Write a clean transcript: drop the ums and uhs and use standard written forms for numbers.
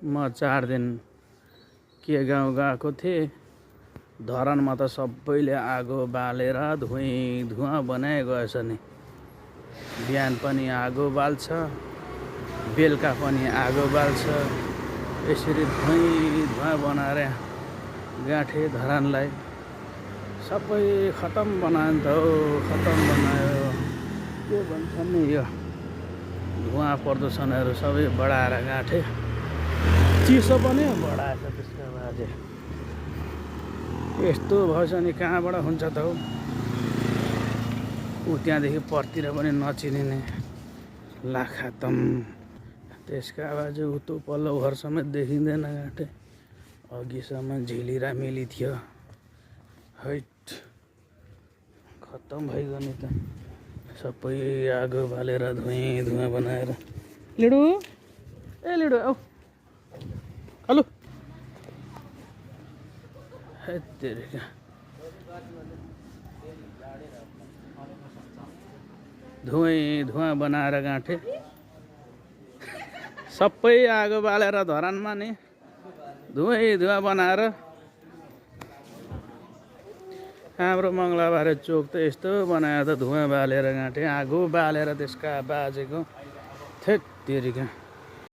म 4 दिन के गाउँ गएको थिएँ। धरानमा त सबैले आगो बालेर धुवाँ बनाए गएछ नि। बिहान पनि आगो बाल्छ, बेलुका पनि आगो बाल्छ। यसरी धुवाँ बनाएर गाँठे धरानलाई सबै खतम बनायो त हो, खतम बनायो। के भन्छन् नि यो धुवाँ प्रदूषणहरू सबै बढाएर गाँठे। चिसो पनि बढाएछ त्यसका बाजे। यस्तो भएछ नि कहाँबाट हुन्छ त हौ। त्यहाँदेखि परतिर पनि नचिनिने ला खतम। त्यसका बाजे उतो पल्लो घर समेत देखिँदैन गाँठे। अघिसम्म झिलिरा मिली थियो, हैट खतम भइगयो नि त। सबै आगो बालेर धुवाँ बनाएर। लिडु ए लिडु आऊ कालु। हेत्तेरिका धुवाँ बनाएर गाँठे। सबै आगो बालेर धरानमा नि धुवाँ बनाएर। हाम्रो मङ्गलबारे चोक त यस्तो बनायो त धुवाँ बालेर गाँठे, आगो बालेर त्यसका बाजेको। थेत्तेरिका